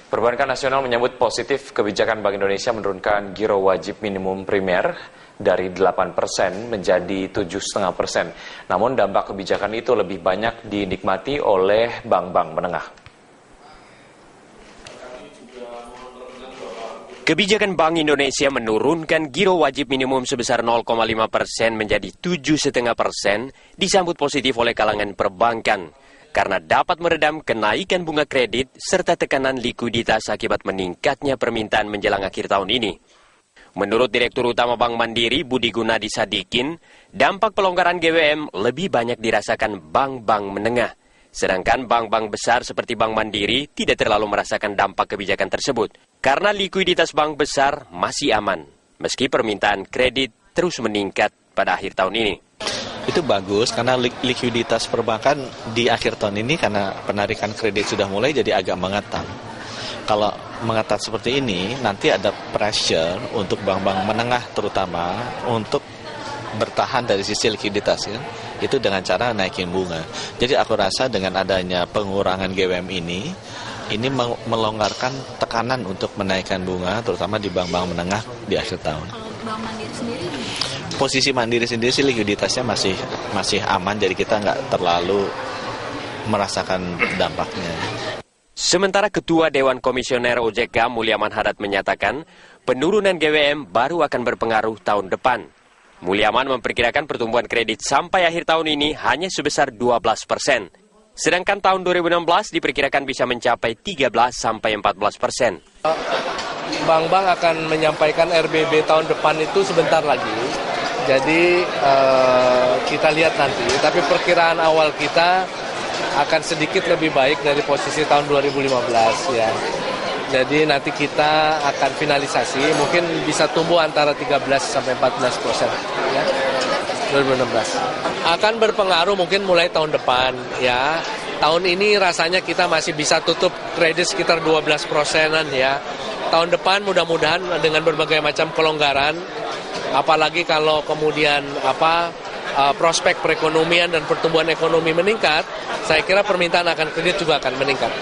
Perbankan Nasional menyambut positif kebijakan Bank Indonesia menurunkan giro wajib minimum primer dari 8% menjadi 7,5%. Namun dampak kebijakan itu lebih banyak dinikmati oleh bank-bank menengah. Kebijakan Bank Indonesia menurunkan giro wajib minimum sebesar 0,5% menjadi 7,5% disambut positif oleh kalangan perbankan karena dapat meredam kenaikan bunga kredit serta tekanan likuiditas akibat meningkatnya permintaan menjelang akhir tahun ini. Menurut Direktur Utama Bank Mandiri Budi Gunadi Sadikin, dampak pelonggaran GWM lebih banyak dirasakan bank-bank menengah. Sedangkan bank-bank besar seperti Bank Mandiri tidak terlalu merasakan dampak kebijakan tersebut. Karena likuiditas bank besar masih aman, meski permintaan kredit terus meningkat pada akhir tahun ini. Itu bagus karena likuiditas perbankan di akhir tahun ini karena penarikan kredit sudah mulai jadi agak mengetat. Kalau mengetat seperti ini, nanti ada pressure untuk bank-bank menengah terutama untuk bertahan dari sisi likuiditas ya. Itu dengan cara naikin bunga. Jadi aku rasa dengan adanya pengurangan GWM ini melonggarkan tekanan untuk menaikkan bunga terutama di bank-bank menengah di akhir tahun. Kalau Bank Mandiri sendiri? Posisi Mandiri sendiri sih likuiditasnya masih aman, jadi kita nggak terlalu merasakan dampaknya. Sementara Ketua Dewan Komisioner OJK Mulyaman Hadad menyatakan penurunan GWM baru akan berpengaruh tahun depan. Mulyaman memperkirakan pertumbuhan kredit sampai akhir tahun ini hanya sebesar 12%. Sedangkan tahun 2016 diperkirakan bisa mencapai 13-14%. Bank-bank akan menyampaikan RBB tahun depan itu sebentar lagi. Jadi kita lihat nanti. Tapi perkiraan awal kita akan sedikit lebih baik dari posisi tahun 2015 ya. Jadi nanti kita akan finalisasi, mungkin bisa tumbuh antara 13-14% ya. 2016 akan berpengaruh mungkin mulai tahun depan ya. Tahun ini rasanya kita masih bisa tutup kredit sekitar 12%-an ya. Tahun depan mudah-mudahan dengan berbagai macam kelonggaran, apalagi kalau kemudian prospek perekonomian dan pertumbuhan ekonomi meningkat, saya kira permintaan akan kredit juga akan meningkat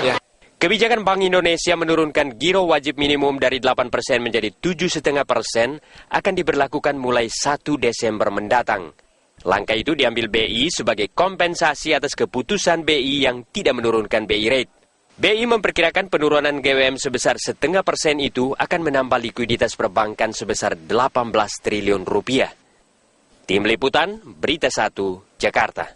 ya. Kebijakan Bank Indonesia menurunkan giro wajib minimum dari 8% menjadi 7,5% akan diberlakukan mulai 1 Desember mendatang. Langkah itu diambil BI sebagai kompensasi atas keputusan BI yang tidak menurunkan BI rate. BI memperkirakan penurunan GWM sebesar 0,5% itu akan menambah likuiditas perbankan sebesar 18 triliun rupiah. Tim Liputan, Berita 1, Jakarta.